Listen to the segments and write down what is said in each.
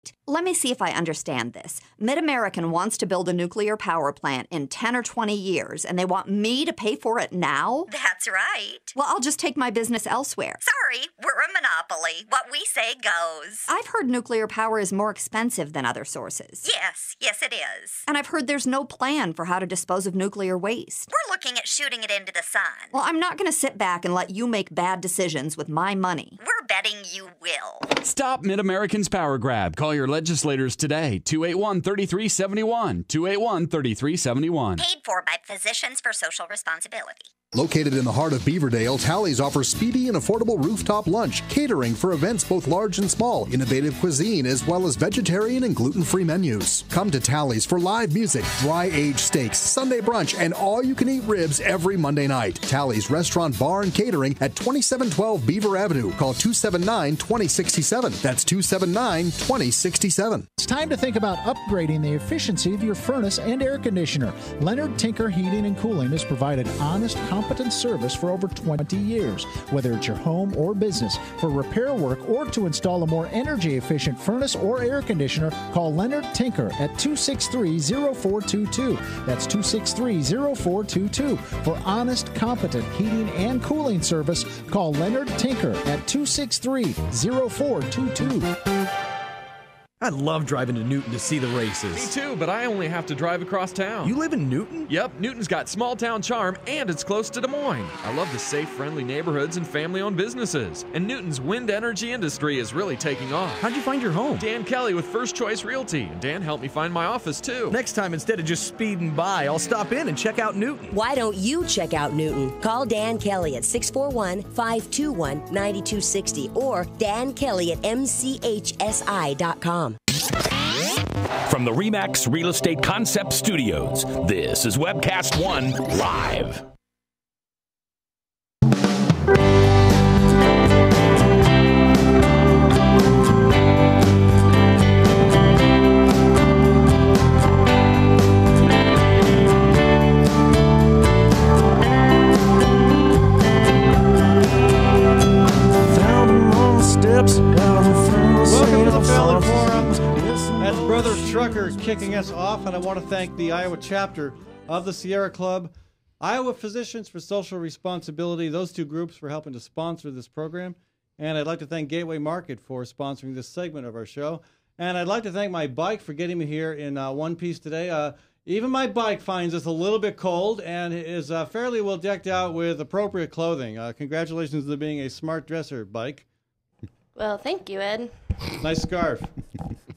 wait. Let me see if I understand this. Mid-American wants to build a nuclear power plant in 10 or 20 years, and they want me to pay for it now? That's right. Well, I'll just take my business elsewhere. Sorry, we're a monopoly. What we say goes. I've heard nuclear power is more expensive than other sources. Yes, it is. And I've heard there's no plan for how to dispose of nuclear waste. We're looking at shooting it into the sun. Well, I'm not going to sit back and let you make bad decisions with my money. We're betting you will. Stop Mid-American's power grab. Call your legislators today. 281-3371. 281-3371. Paid for by Physicians for Social Responsibility. Located in the heart of Beaverdale, Tally's offers speedy and affordable rooftop lunch, catering for events both large and small, innovative cuisine, as well as vegetarian and gluten-free menus. Come to Tally's for live music, dry-aged steaks, Sunday brunch, and all-you-can-eat ribs every Monday night. Tally's Restaurant, Bar, and Catering at 2712 Beaver Avenue. Call 279-2067. That's 279-2067. It's time to think about upgrading the efficiency of your furnace and air conditioner. Leonard Tinker Heating and Cooling has provided honest, competent service for over 20 years. Whether it's your home or business, for repair work or to install a more energy-efficient furnace or air conditioner, call Leonard Tinker at 263-0422. That's 263-0422. For honest, competent heating and cooling service, call Leonard Tinker at 263-0422. I love driving to Newton to see the races. Me too, but I only have to drive across town. You live in Newton? Yep, Newton's got small town charm and it's close to Des Moines. I love the safe, friendly neighborhoods and family-owned businesses. And Newton's wind energy industry is really taking off. How'd you find your home? Dan Kelly with First Choice Realty. And Dan helped me find my office too. Next time, instead of just speeding by, I'll stop in and check out Newton. Why don't you check out Newton? Call Dan Kelly at 641-521-9260 or Dan Kelly at mchsi.com. From the RE/MAX Real Estate Concept Studios, this is Webcast One Live. Welcome to the Fallon Forum. That's Brother Trucker kicking us off, and I want to thank the Iowa chapter of the Sierra Club, Iowa Physicians for Social Responsibility, those two groups for helping to sponsor this program. And I'd like to thank Gateway Market for sponsoring this segment of our show. And I'd like to thank my bike for getting me here in one piece today. Even my bike finds us a little bit cold and is fairly well decked out with appropriate clothing. Congratulations to being a smart dresser, bike. Well, thank you, Ed. Nice scarf.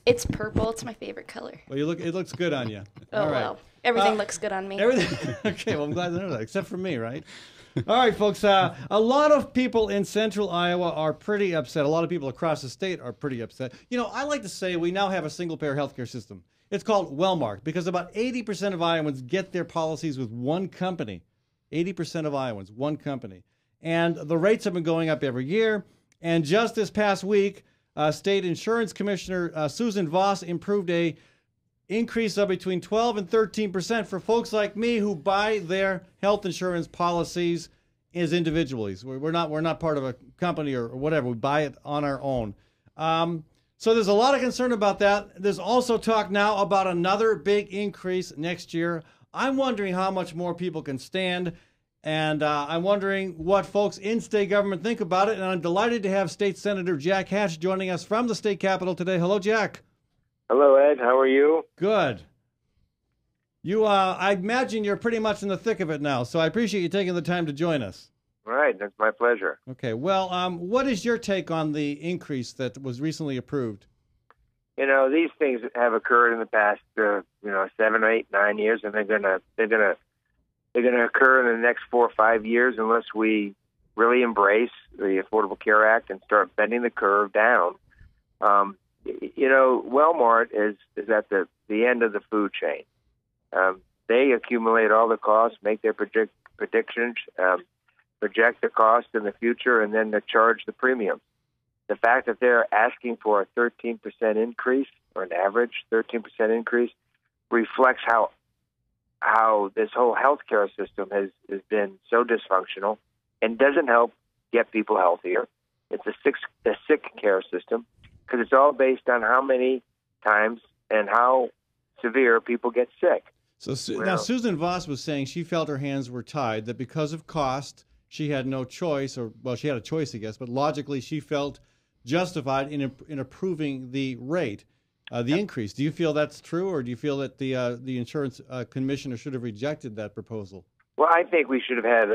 It's purple. It's my favorite color. Well, it looks good on you. Oh, all right. well. Everything looks good on me. Everything. Okay, well, I'm glad to know that, except for me, right? All right, folks. A lot of people in central Iowa are pretty upset. A lot of people across the state are pretty upset. You know, I like to say we now have a single-payer healthcare system. It's called Wellmark because about 80% of Iowans get their policies with one company. 80% of Iowans, one company. And the rates have been going up every year. And just this past week, State Insurance Commissioner Susan Voss improved a increase of between 12 and 13% for folks like me who buy their health insurance policies as individuals. We're not part of a company or whatever. We buy it on our own. So there's a lot of concern about that. There's also talk now about another big increase next year. I'm wondering how much more people can stand. And I'm wondering what folks in state government think about it. And I'm delighted to have State Senator Jack Hatch joining us from the state capitol today. Hello, Jack. Hello, Ed. How are you? Good. You, I imagine you're pretty much in the thick of it now, so I appreciate you taking the time to join us. All right. That's my pleasure. Okay. Well, what is your take on the increase that was recently approved? You know, these things have occurred in the past, 7, 8, 9 years, and they're gonna occur in the next 4 or 5 years unless we really embrace the Affordable Care Act and start bending the curve down. Walmart is at the end of the food chain. They accumulate all the costs, make their predictions, project the cost in the future, and then they charge the premium. The fact that they're asking for a 13% increase, or an average 13% increase, reflects how this whole healthcare system has been so dysfunctional and doesn't help get people healthier. It's the sick care system because it's all based on how many times and how severe people get sick. So now Susan Voss was saying she felt her hands were tied, that because of cost, she had no choice, or, well, she had a choice, I guess, but logically she felt justified in approving the rate, the increase. Do you feel that's true, or do you feel that the insurance commissioner should have rejected that proposal? Well, I think we should have had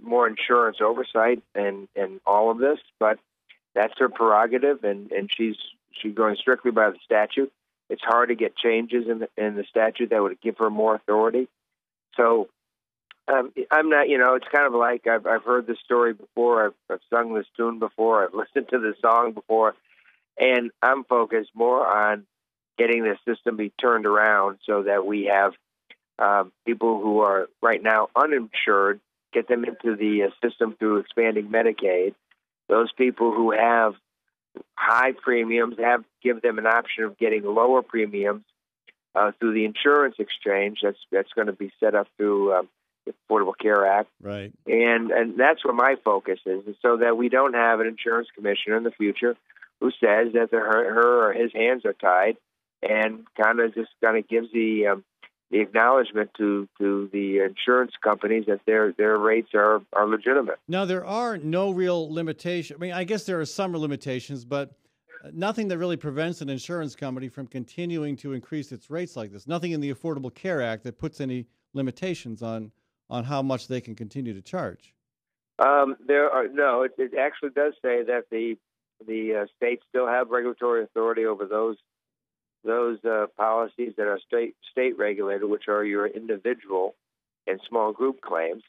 more insurance oversight in all of this, but that's her prerogative, and she's going strictly by the statute. It's hard to get changes in the statute that would give her more authority. So I'm not, it's kind of like I've heard this story before. I've sung this tune before. I've listened to this song before, and I'm focused more on getting the system be turned around so that we have people who are right now uninsured, get them into the system through expanding Medicaid. Those people who have high premiums, give them an option of getting lower premiums through the insurance exchange. That's going to be set up through the Affordable Care Act. Right. And that's where my focus is, so that we don't have an insurance commissioner in the future who says that her or his hands are tied, and kind of gives the acknowledgement to the insurance companies that their rates are legitimate. Now, there are no real limitations. I mean, I guess there are some limitations, but nothing that really prevents an insurance company from continuing to increase its rates like this. Nothing in the Affordable Care Act that puts any limitations on how much they can continue to charge. It actually does say that the states still have regulatory authority over those policies that are state regulated, which are your individual and small group claims,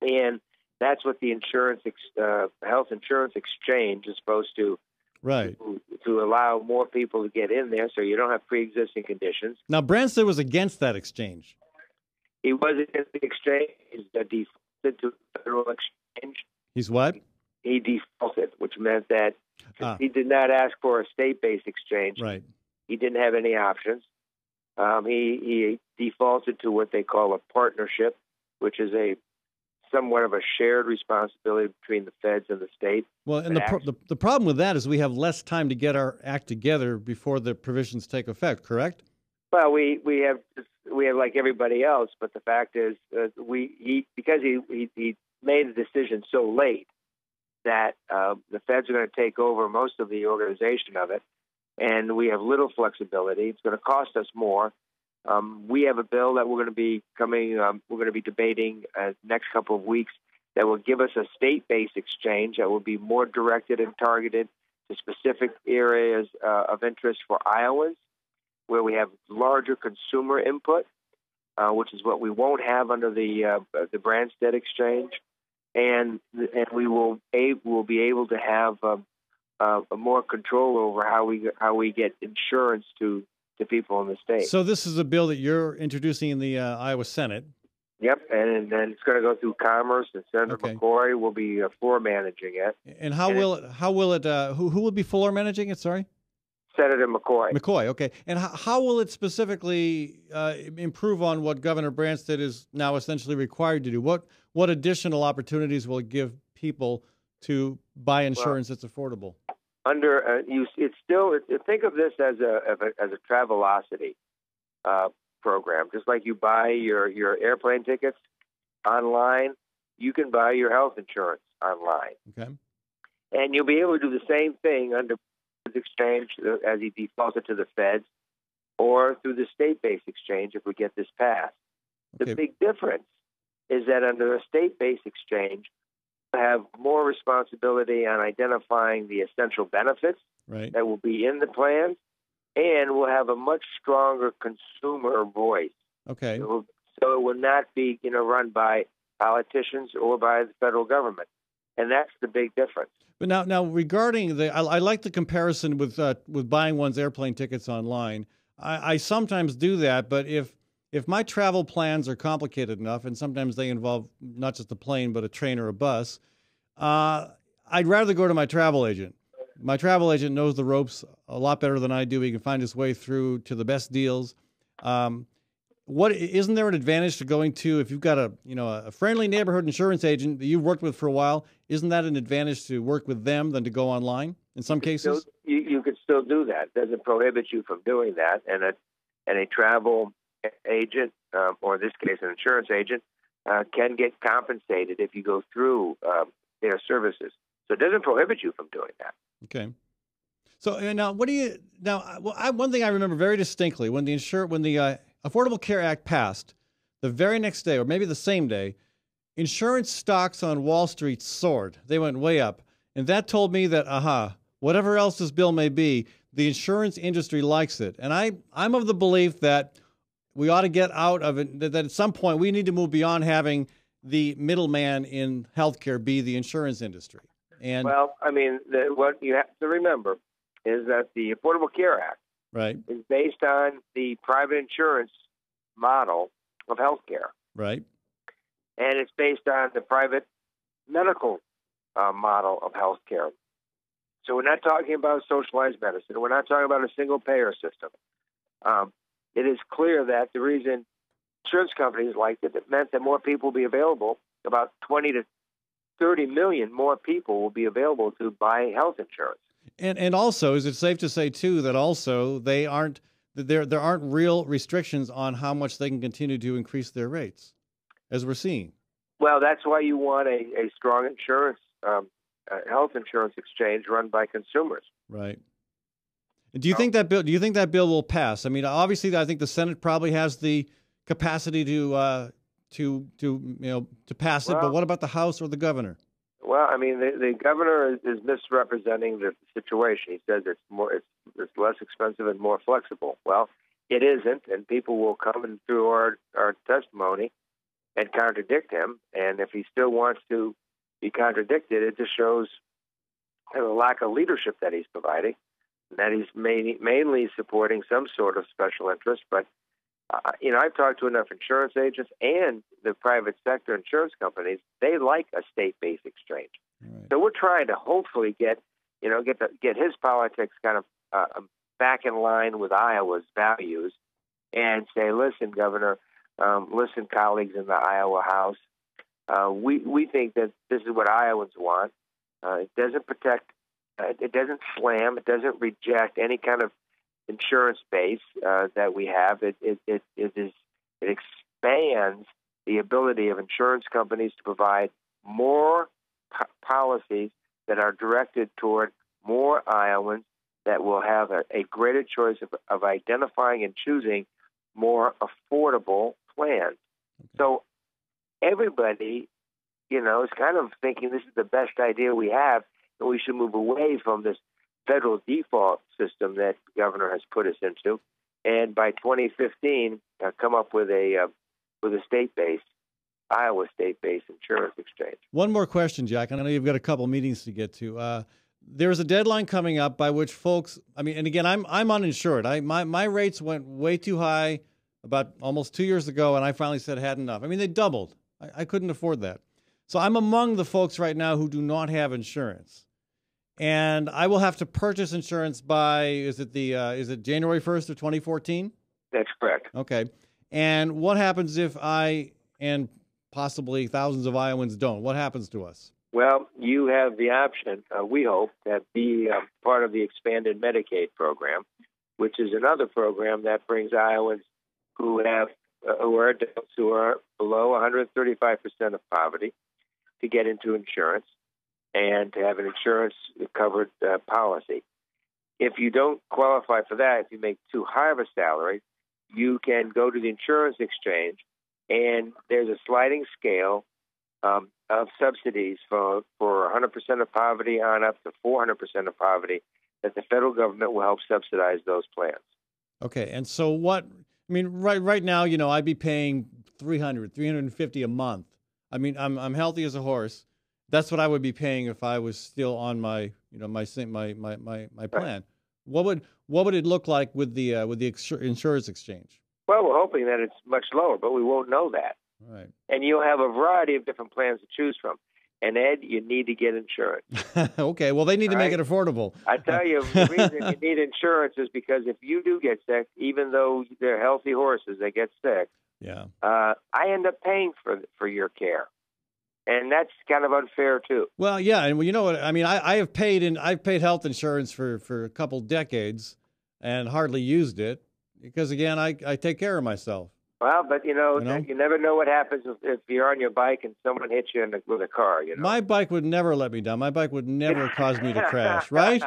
and that's what the health insurance exchange is supposed to to allow more people to get in there, so you don't have pre-existing conditions. Now, Branstad was against that exchange. He was against the exchange. He's defaulted to the federal exchange. He's what? He defaulted, which meant that he did not ask for a state-based exchange. Right. He didn't have any options. He defaulted to what they call a partnership, which is somewhat of a shared responsibility between the feds and the state. Well, and the problem with that is we have less time to get our act together before the provisions take effect, correct? Well, we have like everybody else, but the fact is because he made a decision so late that the feds are going to take over most of the organization of it, and we have little flexibility. It's going to cost us more. We have a bill that we're going to be debating next couple of weeks that will give us a state-based exchange that will be more directed and targeted to specific areas of interest for Iowans, where we have larger consumer input, which is what we won't have under the Branstad exchange, and we will be able to have a more control over how we get insurance to people in the state. So this is a bill that you're introducing in the Iowa Senate. Yep, and then it's going to go through Commerce, and Senator McCoy will be floor managing it. And how will it? Who will be floor managing it? Sorry, Senator McCoy. McCoy, okay. And how will it specifically improve on what Governor Branstad is now essentially required to do? What additional opportunities will it give people to buy insurance that's affordable? Think of this as a Travelocity program. Just like you buy your airplane tickets online, you can buy your health insurance online. Okay. And you'll be able to do the same thing under the exchange as he defaulted to the feds, or through the state-based exchange if we get this passed. Okay. The big difference is that under a state-based exchange, have more responsibility on identifying the essential benefits that will be in the plan, and will have a much stronger consumer voice. Okay. So it will not be run by politicians or by the federal government, and that's the big difference. But now regarding I like the comparison with buying one's airplane tickets online. I sometimes do that, but if my travel plans are complicated enough, and sometimes they involve not just a plane, but a train or a bus, I'd rather go to my travel agent. My travel agent knows the ropes a lot better than I do. He can find his way through to the best deals. Isn't there an advantage to going to, if you've got a friendly neighborhood insurance agent that you've worked with for a while, isn't that an advantage to work with them than to go online in some cases? You could still do that. It doesn't prohibit you from doing that. And a travel agent, or in this case, an insurance agent, can get compensated if you go through their services. So it doesn't prohibit you from doing that. Okay. So now, one thing I remember very distinctly when the Affordable Care Act passed, the very next day, or maybe the same day, insurance stocks on Wall Street soared. They went way up. And that told me that, whatever else this bill may be, the insurance industry likes it. And I'm of the belief that we ought to get out of it, that at some point we need to move beyond having the middleman in healthcare be the insurance industry. And well, I mean, what you have to remember is that the Affordable Care Act is based on the private insurance model of healthcare. Right. And it's based on the private medical model of healthcare. So we're not talking about socialized medicine. We're not talking about a single payer system. It is clear that the reason insurance companies liked it meant that more people will be available. About 20 to 30 million more people will be available to buy health insurance. And also, is it safe to say too that also there aren't real restrictions on how much they can continue to increase their rates, as we're seeing? Well, that's why you want a strong insurance, health insurance exchange run by consumers. Right. Do you think that bill will pass? I mean, obviously, I think the Senate probably has the capacity to pass it. But what about the House or the governor? Well, I mean, the governor is misrepresenting the situation. He says it's less expensive and more flexible. Well, it isn't, and people will come in through our testimony and contradict him. And if he still wants to be contradicted, it just shows the lack of leadership that he's providing, and that he's mainly supporting some sort of special interest. But I've talked to enough insurance agents and the private sector insurance companies. They like a state-based exchange. Right. So we're trying to hopefully get his politics kind of back in line with Iowa's values, and say, listen, Governor, listen, colleagues in the Iowa House, we think that this is what Iowans want. It doesn't protect, it doesn't slam, it doesn't reject any kind of insurance base that we have. It expands the ability of insurance companies to provide more policies that are directed toward more Iowans that will have a greater choice of identifying and choosing more affordable plans. Okay. So everybody, is kind of thinking this is the best idea we have, and we should move away from this federal default system that the governor has put us into, and by 2015, come up with a Iowa state-based insurance exchange. One more question, Jack. I know you've got a couple meetings to get to. There's a deadline coming up by which folks, and again, I'm uninsured. My rates went way too high about almost 2 years ago, and I finally said I had enough. They doubled. I couldn't afford that. So I'm among the folks right now who do not have insurance. And I will have to purchase insurance by, is it January 1st of 2014? That's correct. Okay. And what happens if I and possibly thousands of Iowans don't? What happens to us? Well, you have the option, we hope, to be part of the expanded Medicaid program, which is another program that brings Iowans who are adults who are below 135% of poverty to get into insurance and to have an insurance-covered policy. If you don't qualify for that, if you make too high of a salary, you can go to the insurance exchange, and there's a sliding scale of subsidies for 100% of poverty on up to 400% of poverty that the federal government will help subsidize those plans. Okay, and so right now, I'd be paying $350 a month. I'm healthy as a horse. That's what I would be paying if I was still on my my plan. Right. What would it look like with the insurance exchange? Well, we're hoping that it's much lower, but we won't know that. Right. And you'll have a variety of different plans to choose from. And Ed, you need to get insurance. Okay. Well, they need to make it affordable. I tell you, the reason you need insurance is because if you do get sick, even though they're healthy horses, they get sick. Yeah. I end up paying for your care. and that's kind of unfair too. Well, yeah, and you know what? I mean, I've paid health insurance for a couple decades, and hardly used it because again, I take care of myself. Well, but you never know what happens if you're on your bike and someone hits you with a car. My bike would never let me down. My bike would never cause me to crash, right?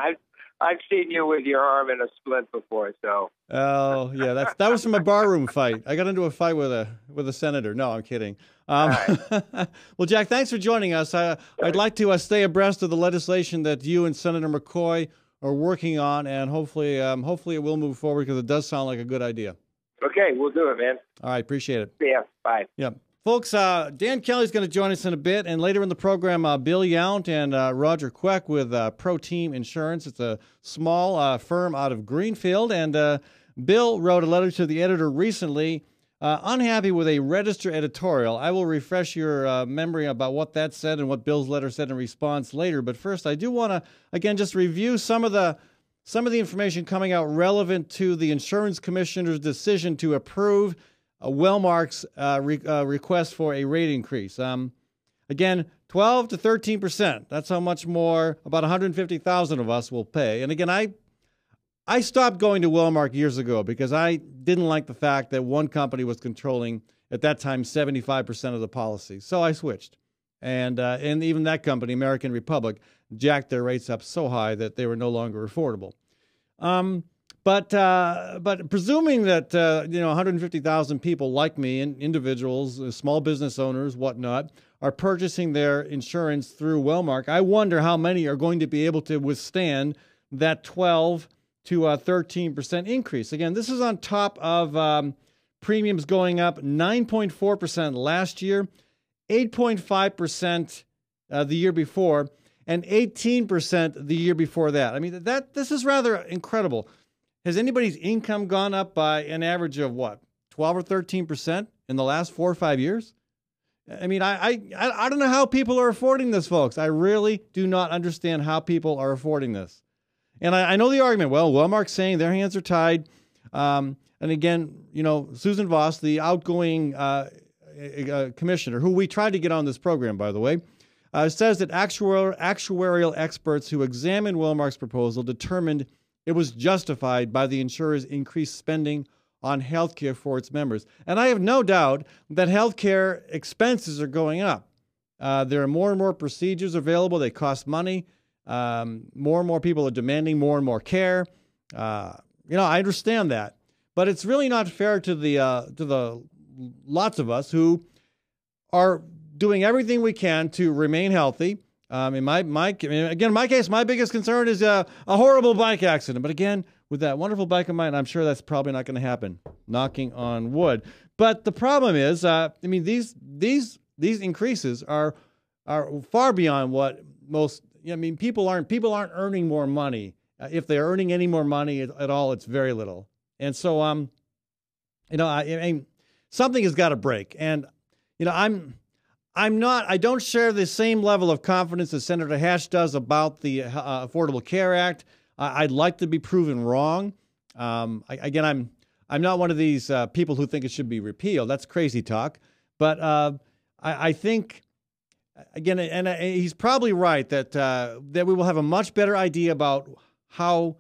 I've seen you with your arm in a splint before, so. Oh yeah, that was from a barroom fight. I got into a fight with a senator. No, I'm kidding. Well, Jack, thanks for joining us. I'd like to stay abreast of the legislation that you and Senator McCoy are working on, and hopefully it will move forward because it does sound like a good idea. Okay, we'll do it, man. All right, appreciate it. See ya. Bye. Yeah. Folks, Dan Kelly's going to join us in a bit, and later in the program, Bill Yount and Roger Queck with Pro Team Insurance. It's a small firm out of Greenfield, and Bill wrote a letter to the editor recently, unhappy with a Register editorial. I will refresh your memory about what that said and what Bill's letter said in response later, but first I do want to, again, just review some of the information coming out relevant to the Insurance Commissioner's decision to approve Wellmark's request for a rate increase. Again, 12 to 13%. That's how much more about 150,000 of us will pay. And again, I stopped going to Wellmark years ago because I didn't like the fact that one company was controlling, at that time, 75% of the policy. So I switched. And even that company, American Republic, jacked their rates up so high that they were no longer affordable. But presuming that 150,000 people like me, and individuals, small business owners, whatnot, are purchasing their insurance through Wellmark, I wonder how many are going to be able to withstand that 12 to 13% increase. Again, this is on top of premiums going up 9.4% last year, 8.5% the year before, and 18% the year before that. I mean, this is rather incredible. Has anybody's income gone up by an average of what, 12 or 13% in the last 4 or 5 years? I mean, I don't know how people are affording this, folks. I really do not understand how people are affording this. And I know the argument. Well, Wellmark's saying their hands are tied. And again, Susan Voss, the outgoing commissioner, who we tried to get on this program, by the way, says that actuarial experts who examined Wellmark's proposal determined it was justified by the insurer's increased spending on health care for its members. And I have no doubt that health care expenses are going up. There are more and more procedures available. They cost money. More and more people are demanding more and more care. I understand that. But it's really not fair to the lots of us who are doing everything we can to remain healthy. In my case, my biggest concern is a horrible bike accident. But again, with that wonderful bike of mine, I'm sure that's probably not going to happen. Knocking on wood. But the problem is, these increases are far beyond what most. People aren't earning more money. If they're earning any more money at all, it's very little. And so, something has got to break. And I don't share the same level of confidence as Senator Hatch does about the Affordable Care Act. I'd like to be proven wrong. I'm not one of these people who think it should be repealed. That's crazy talk. But I think, again, and he's probably right that we will have a much better idea about how,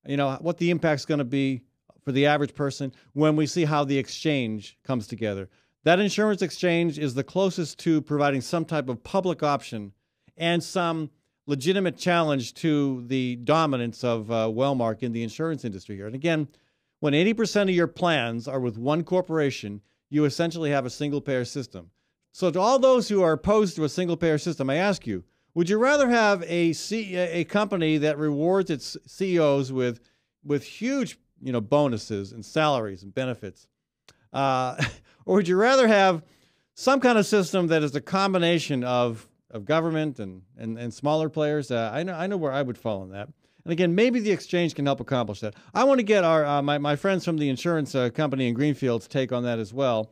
what the impact's going to be for the average person when we see how the exchange comes together. That insurance exchange is the closest to providing some type of public option and some legitimate challenge to the dominance of Wellmark in the insurance industry here. And again, when 80% of your plans are with one corporation, you essentially have a single-payer system. So to all those who are opposed to a single-payer system, I ask you, would you rather have a company that rewards its CEOs with huge bonuses and salaries and benefits? Or would you rather have some kind of system that is a combination of government and smaller players? I know where I would fall on that. And again, maybe the exchange can help accomplish that. I want to get my friends from the insurance company in Greenfield's take on that as well.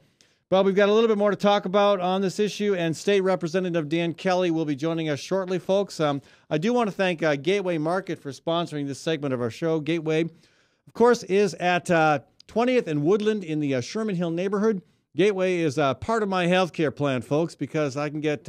But we've got a little bit more to talk about on this issue, and State Representative Dan Kelly will be joining us shortly, folks. I do want to thank Gateway Market for sponsoring this segment of our show. Gateway, of course, is at 20th and Woodland in the Sherman Hill neighborhood. Gateway is part of my health care plan, folks, because I can get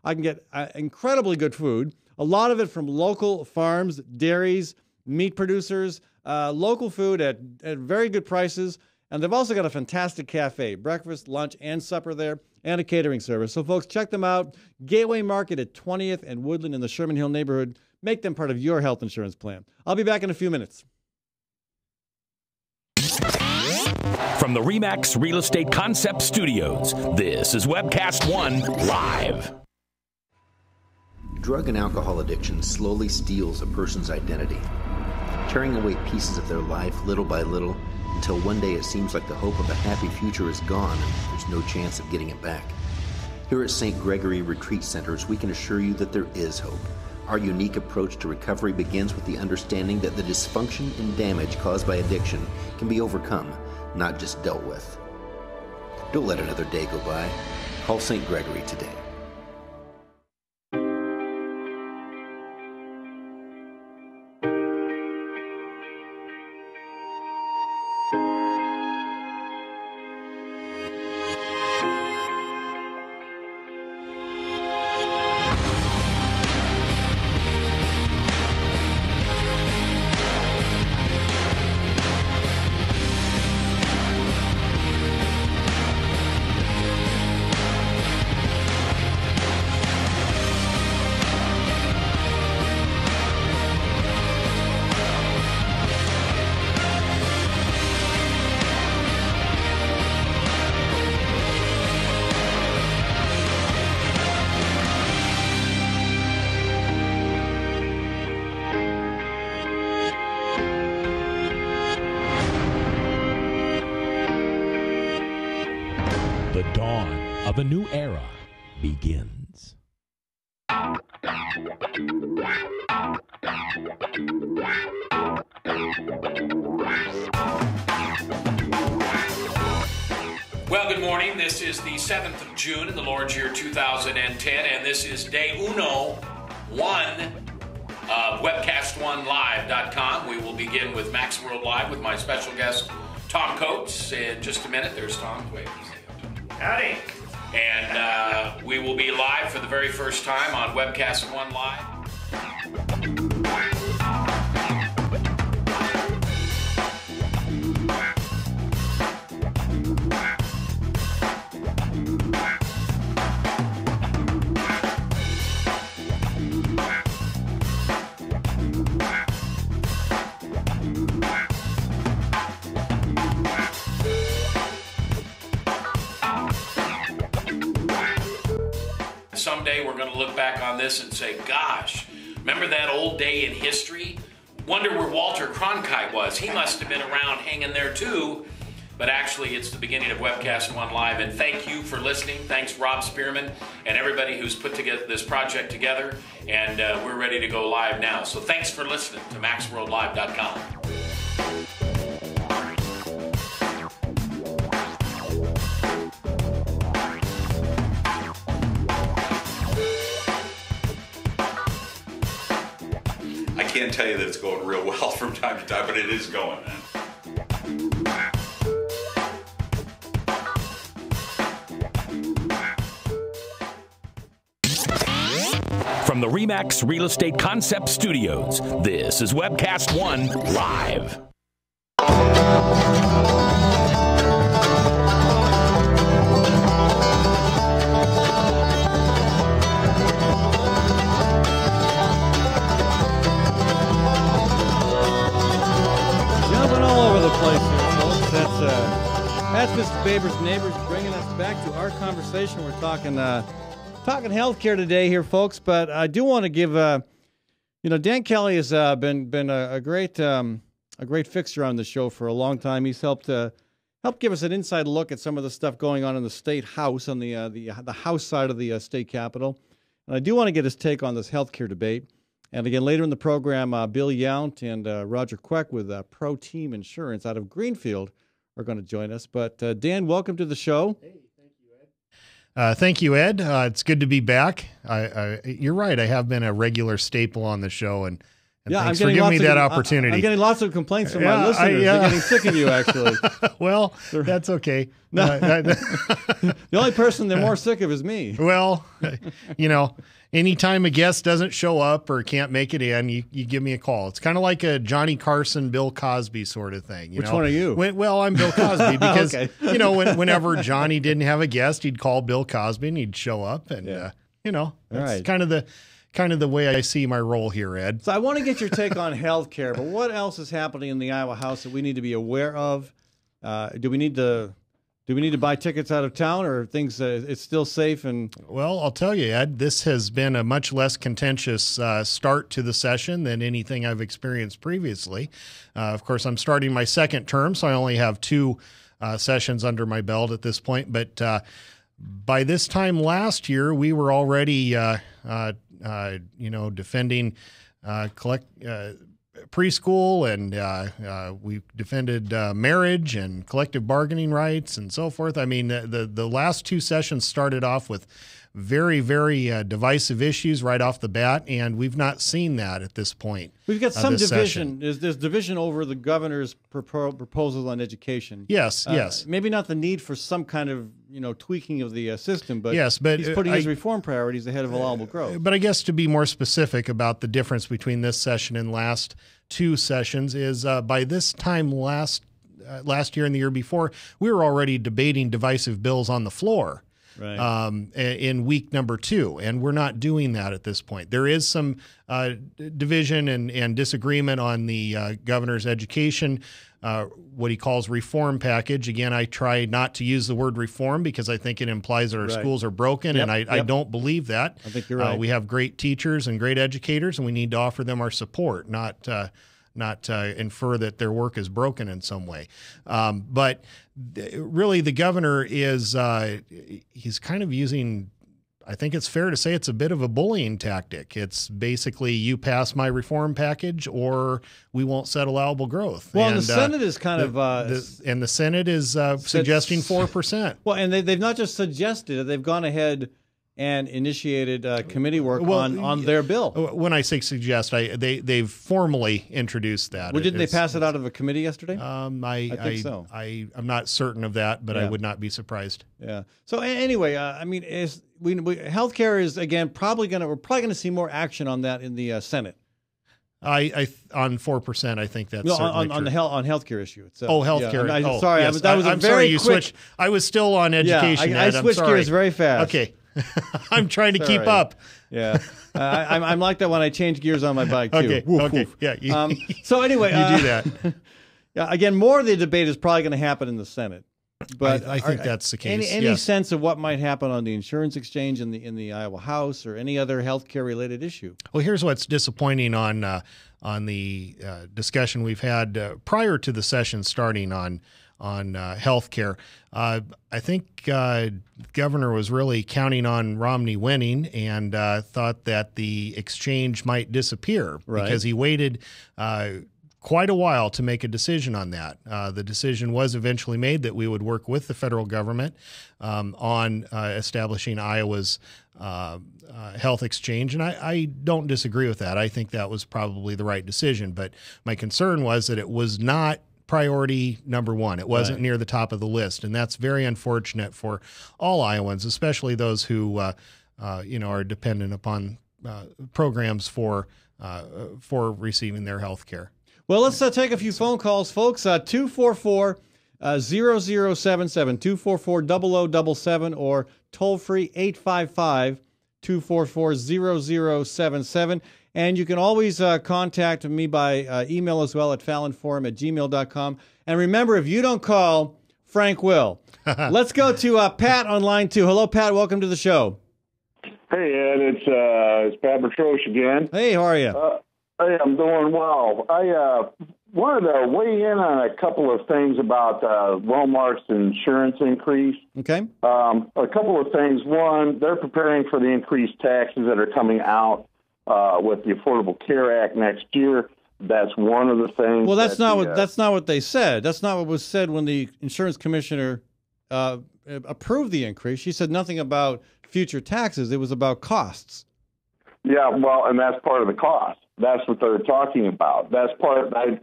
I can get incredibly good food. A lot of it from local farms, dairies, meat producers, local food at very good prices. And they've also got a fantastic cafe, breakfast, lunch, and supper there, and a catering service. So, folks, check them out. Gateway Market at 20th and Woodland in the Sherman Hill neighborhood. Make them part of your health insurance plan. I'll be back in a few minutes. From the RE/MAX Real Estate Concept Studios, this is Webcast One Live. Drug and alcohol addiction slowly steals a person's identity, tearing away pieces of their life little by little until one day it seems like the hope of a happy future is gone and there's no chance of getting it back. Here at St. Gregory Retreat Centers, we can assure you that there is hope. Our unique approach to recovery begins with the understanding that the dysfunction and damage caused by addiction can be overcome, not just dealt with. Don't let another day go by. Call St. Gregory today. The dawn of a new era begins. Well, good morning. This is the 7th of June in the Lord's year 2010, and this is day one of webcast1live.com. We will begin with Max World Live with my special guest, Tom Coates. In just a minute, there's Tom. Wait. Howdy. And we will be live for the very first time on Webcast One Live. Someday we're going to look back on this and say, gosh, remember that old day in history? Wonder where Walter Cronkite was. He must have been around hanging there too. But actually, it's the beginning of Webcast One Live. And thank you for listening. Thanks, Rob Spearman, and everybody who's put together this project together. And we're ready to go live now. So thanks for listening to MaxWorldLive.com. I can't tell you that it's going real well from time to time, but it is going, man. From the RE/MAX Real Estate Concept Studios, this is Webcast One Live. Jumping all over the place here, folks. That's Mr. Baber's Neighbors bringing us back to our conversation. We're talking healthcare today here, folks. But I do want to give, Dan Kelly has been a great fixture on the show for a long time. He's helped give us an inside look at some of the stuff going on in the state house, on the House side of the state capitol. And I do want to get his take on this healthcare debate. And again, later in the program, Bill Yount and Roger Queck with Pro Team Insurance out of Greenfield are going to join us. But Dan, welcome to the show. Hey, thank you, Ed. Thank you, Ed. It's good to be back. You're right. I have been a regular staple on the show, and And thanks for giving me that opportunity. I'm getting lots of complaints from my listeners. They're getting sick of you, actually. Well, that's okay. The only person they're more sick of is me. Well, anytime a guest doesn't show up or can't make it in, you give me a call. It's kind of like a Johnny Carson, Bill Cosby sort of thing. Which one are you? Well, I'm Bill Cosby because, whenever Johnny didn't have a guest, he'd call Bill Cosby and he'd show up. And, that's kind of the way I see my role here, Ed. So I want to get your take on health care, but what else is happening in the Iowa House that we need to be aware of? Do we need to buy tickets out of town, or things it's still safe? And well, I'll tell you, Ed, this has been a much less contentious start to the session than anything I've experienced previously. Of course, I'm starting my second term, so I only have 2 sessions under my belt at this point. But by this time last year, we were already defending preschool, and we defended marriage and collective bargaining rights and so forth. I mean, the last 2 sessions started off with very, very divisive issues right off the bat, and we've not seen that at this point. We've got some division. There's division over the governor's proposals on education. Yes, yes. Maybe not the need for some kind of tweaking of the system, but yes, but he's putting his reform priorities ahead of allowable growth. But I guess to be more specific about the difference between this session and last 2 sessions is by this time last year and the year before, we were already debating divisive bills on the floor. Right. In week number 2, and we're not doing that at this point. There is some division and disagreement on the governor's education, what he calls reform package. Again, I try not to use the word reform because I think it implies that our schools are broken, and I don't believe that. I think you're right. We have great teachers and great educators, and we need to offer them our support, not infer that their work is broken in some way. But really, the governor is he's kind of using, I think it's fair to say, it's a bit of a bullying tactic. It's basically, you pass my reform package or we won't set allowable growth. Well, and the Senate is kind of... and the Senate is suggesting 4%. Well, and they've not just suggested it, they've gone ahead and initiated committee work on their bill. When I say suggest, they've formally introduced that. Well, didn't they pass it out of a committee yesterday? I think so. I'm not certain of that, but I would not be surprised. Yeah. So anyway, I mean, healthcare is again we're probably going to see more action on that in the Senate. On 4%, I think that's on healthcare issue itself. Oh, healthcare. Yeah, sorry, yes. that was a I'm very sorry. You quick... switched. I was still on education. Yeah, I switched gears very fast. Okay. I'm trying to keep up. Yeah, I'm like that when I change gears on my bike too. Okay. Woof, okay. Woof. Yeah. So anyway, you do that. Yeah. Again, more of the debate is probably going to happen in the Senate. But I think that's the case. Any sense of what might happen on the insurance exchange in the Iowa House or any other healthcare related issue? Well, here's what's disappointing on the discussion we've had prior to the session starting on healthcare. I think the governor was really counting on Romney winning and thought that the exchange might disappear because he waited quite a while to make a decision on that. The decision was eventually made that we would work with the federal government on establishing Iowa's health exchange, and I don't disagree with that. I think that was probably the right decision, but my concern was that it was not priority number 1. It wasn't near the top of the list, and that's very unfortunate for all Iowans, especially those who are dependent upon programs for receiving their health care. Well, let's take a few phone calls, folks. 244-0077, 244-0077, or toll-free 855-244-0077. And you can always contact me by email as well at fallonforum@gmail.com. And remember, if you don't call, Frank will. Let's go to Pat on line 2. Hello, Pat. Welcome to the show. Hey, Ed. It's Pat Bertrosh again. Hey, how are you? Hey, I'm doing well. I wanted to weigh in on a couple of things about Walmart's insurance increase. Okay. A couple of things. One, they're preparing for the increased taxes that are coming out with the Affordable Care Act next year. That's one of the things. Well, that's not what they said. That's not what was said when the insurance commissioner approved the increase. She said nothing about future taxes. It was about costs. Yeah, well, and that's part of the cost. That's what they're talking about. That's part. I'm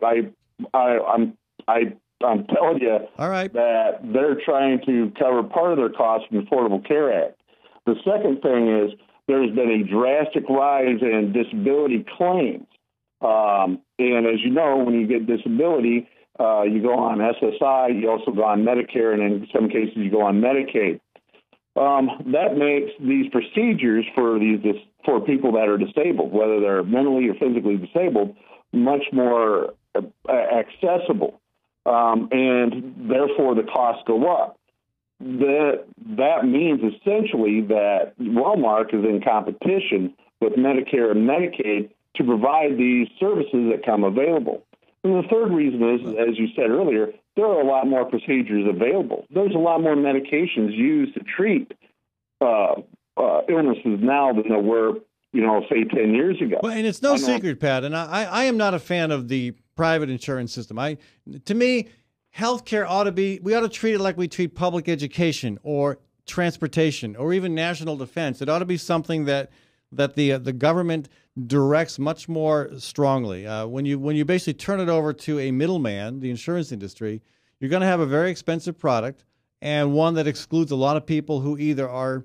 telling you, all right, that they're trying to cover part of their costs from the Affordable Care Act. The second thing is there's been a drastic rise in disability claims. And as you know, when you get disability, you go on SSI, you also go on Medicare, and in some cases you go on Medicaid. That makes these procedures for people that are disabled, whether they're mentally or physically disabled, much more accessible, and therefore the costs go up. That means essentially that Walmart is in competition with Medicare and Medicaid to provide these services that come available. And the third reason is, as you said earlier, there are a lot more procedures available. There's a lot more medications used to treat illnesses now than there were, say 10 years ago. Well, and it's no secret, Pat, and I am not a fan of the private insurance system. To me, healthcare we ought to treat it like we treat public education or transportation or even national defense. It ought to be something that the government directs much more strongly. When you basically turn it over to a middleman, the insurance industry, you're going to have a very expensive product and one that excludes a lot of people who either are,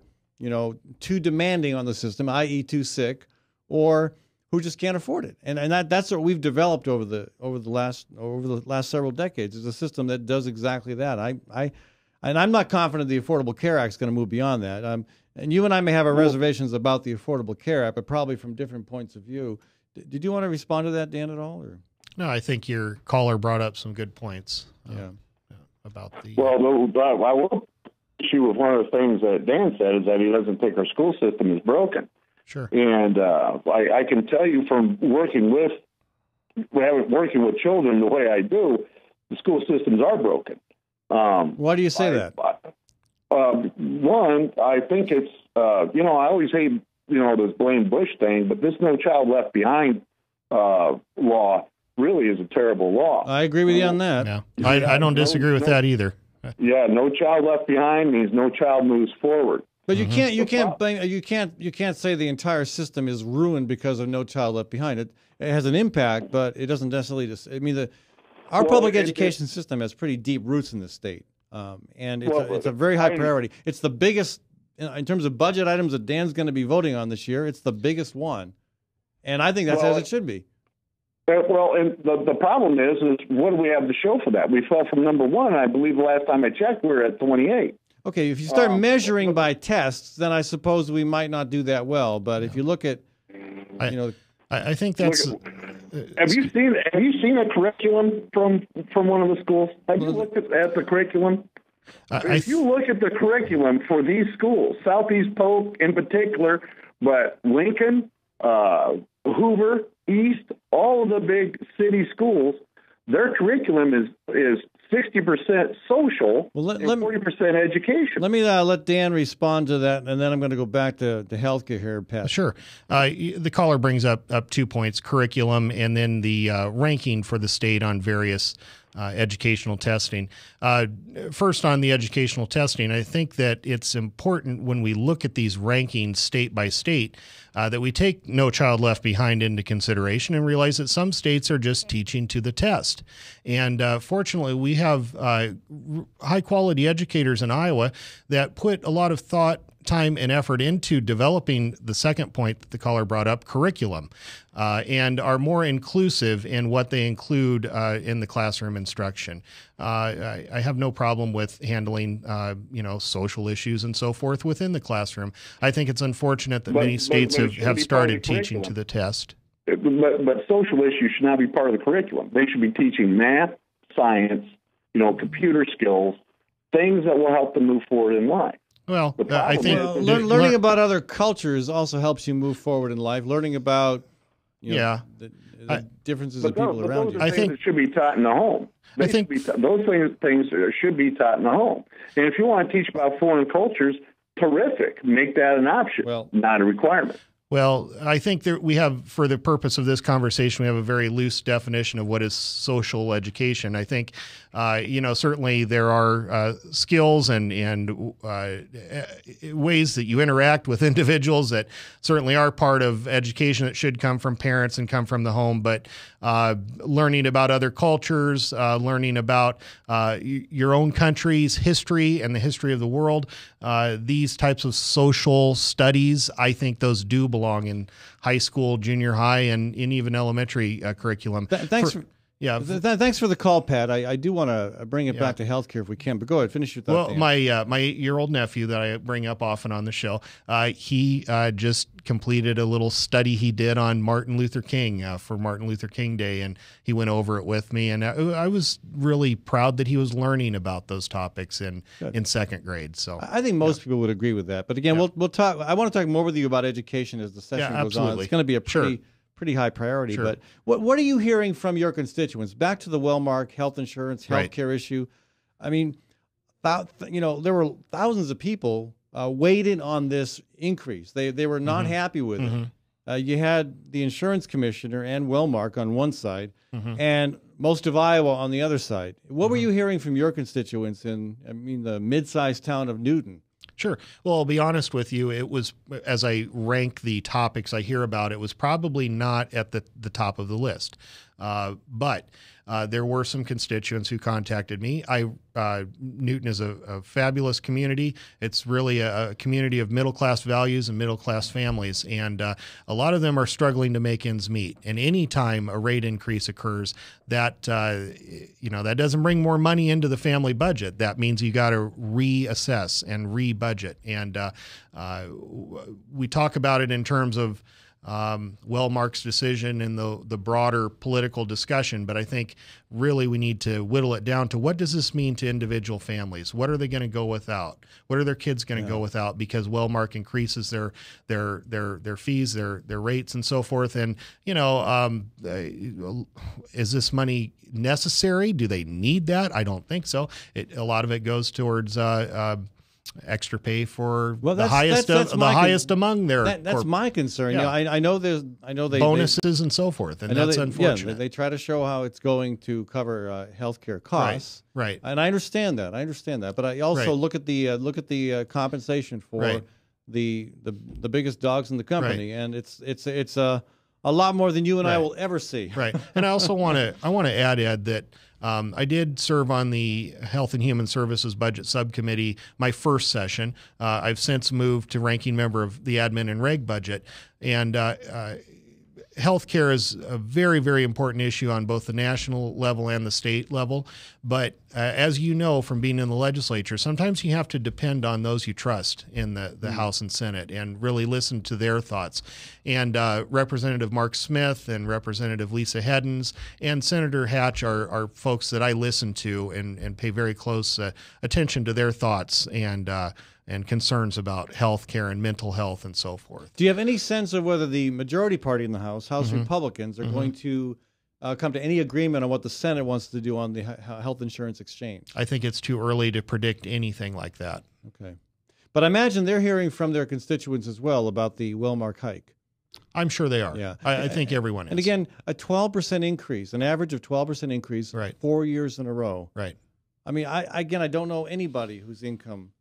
too demanding on the system, i.e., too sick, or who just can't afford it. And that's what we've developed over the last several decades, is a system that does exactly that. I'm not confident the Affordable Care Act is going to move beyond that. And you and I may have our reservations about the Affordable Care Act, but probably from different points of view. Did you want to respond to that, Dan, at all? Or? No, I think your caller brought up some good points. About the. Well, I will issue with one of the things that Dan said is that he doesn't think our school system is broken. Sure. And I can tell you from working with children the way I do, the school systems are broken. Why do you say that? One, I think it's, I always hate, this blame Bush thing, but this No Child Left Behind law really is a terrible law. I agree with you on that. Yeah. I don't disagree with that either. Yeah, No Child Left Behind means no child moves forward. But you can't say the entire system is ruined because of No Child Left Behind. It has an impact, but it doesn't necessarily. Our public education system has pretty deep roots in the state, and it's a very high priority. It's the biggest in terms of budget items that Dan's going to be voting on this year. It's the biggest one, and I think that's as it should be. Well, and the problem is what do we have to show for that? We fell from number one. I believe the last time I checked, we were at 28. Okay, if you start measuring by tests, then I suppose we might not do that well. But if you look at, I think that's. Have you seen a curriculum from one of the schools? Have you looked at the curriculum? If you look at the curriculum for these schools, Southeast Polk in particular, but Lincoln, Hoover, East, all of the big city schools, their curriculum is 60% social and 40% education. Let me let Dan respond to that, and then I'm going to go back to healthcare here, Pat. Sure. The caller brings up 2 points, curriculum and then the ranking for the state on various educational testing. First, on the educational testing, I think that it's important when we look at these rankings state by state that we take No Child Left Behind into consideration and realize that some states are just teaching to the test. And fortunately, we have high-quality educators in Iowa that put a lot of thought, time, and effort into developing the second point that the caller brought up, curriculum, and are more inclusive in what they include in the classroom instruction. I have no problem with handling, social issues and so forth within the classroom. I think it's unfortunate that many states have started teaching to the test. But social issues should not be part of the curriculum. They should be teaching math, science, computer skills, things that will help them move forward in life. Well, I think learning about other cultures also helps you move forward in life. Learning about the differences of people around you. I think it should be taught in the home. Those things should be taught in the home. And if you want to teach about foreign cultures, terrific. Make that an option, not a requirement. Well, I think that we have, for the purpose of this conversation, we have a very loose definition of what is social education. I think, certainly there are skills and ways that you interact with individuals that certainly are part of education that should come from parents and come from the home. But learning about other cultures, learning about your own country's history and the history of the world, these types of social studies, I think those do belong in high school, junior high, and in even elementary curriculum. Thanks for the call, Pat. I do want to bring it back to healthcare if we can, but go ahead, finish your thought. Well, my 8-year-old nephew that I bring up often on the show, he just completed a little study he did on Martin Luther King for Martin Luther King Day, and he went over it with me, and I was really proud that he was learning about those topics in second grade. So I think most people would agree with that. But again, we'll talk. I want to talk more with you about education as the session goes on. It's going to be a pretty high priority. Sure. But what are you hearing from your constituents? Back to the Wellmark health insurance, healthcare issue. I mean, there were thousands of people weighed in on this increase. They were not happy with it. You had the insurance commissioner and Wellmark on one side, and most of Iowa on the other side. What were you hearing from your constituents in, the mid-sized town of Newton? Sure. Well, I'll be honest with you. It was, as I rank the topics I hear about, it was probably not at the top of the list. But there were some constituents who contacted me. Newton is a fabulous community. It's really a community of middle-class values and middle-class families, and a lot of them are struggling to make ends meet. And any time a rate increase occurs, that that doesn't bring more money into the family budget. That means you got to reassess and re-budget. And we talk about it in terms of Wellmark's decision and the broader political discussion, but I think really we need to whittle it down to what does this mean to individual families? What are they going to go without? What are their kids going to go without because Wellmark increases their fees, their rates, and so forth? And is this money necessary? Do they need that? I don't think so. A lot of it goes towards extra pay for the highest among their. That's my concern. Yeah. I know they bonuses and so forth, and that's unfortunate. Yeah, they try to show how it's going to cover healthcare costs, right? And I understand that. But I also look at the compensation for the biggest dogs in the company, and it's a lot more than you and I will ever see. Right. And I also want to add, Ed, that I did serve on the Health and Human Services Budget Subcommittee my first session. I've since moved to ranking member of the Admin and Reg Budget. And healthcare is a very, very important issue on both the national level and the state level. But as you know from being in the legislature, sometimes you have to depend on those you trust in the House and Senate and really listen to their thoughts. And Representative Mark Smith and Representative Lisa Heddens and Senator Hatch are folks that I listen to and pay very close attention to their thoughts and concerns about health care and mental health and so forth. Do you have any sense of whether the majority party in the House Republicans, are going to come to any agreement on what the Senate wants to do on the health insurance exchange? I think it's too early to predict anything like that. Okay. But I imagine they're hearing from their constituents as well about the Wellmark hike. I'm sure they are. Yeah. I think everyone is. And again, a 12% increase, an average of 12% increase 4 years in a row. Right. I mean, I don't know anybody whose income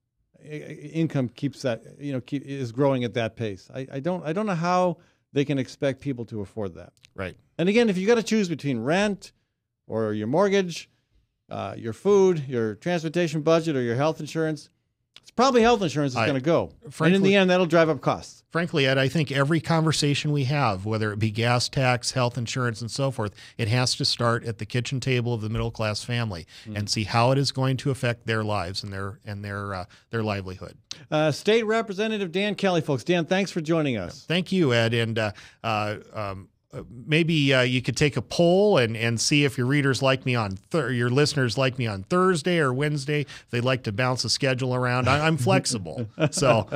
keeps that, is growing at that pace. I don't know how they can expect people to afford that. Right. And again, if you got to choose between rent or your mortgage, your food, your transportation budget, or your health insurance, it's probably health insurance is going to go. And in the end, that'll drive up costs. Frankly, Ed, I think every conversation we have, whether it be gas tax, health insurance, and so forth, it has to start at the kitchen table of the middle-class family and see how it is going to affect their lives and their livelihood. State Representative Dan Kelly, folks. Dan, thanks for joining us. Thank you, Ed. And maybe you could take a poll and see if your readers like me on your listeners like me on Thursday or Wednesday. If they'd like to bounce the schedule around. I'm flexible, so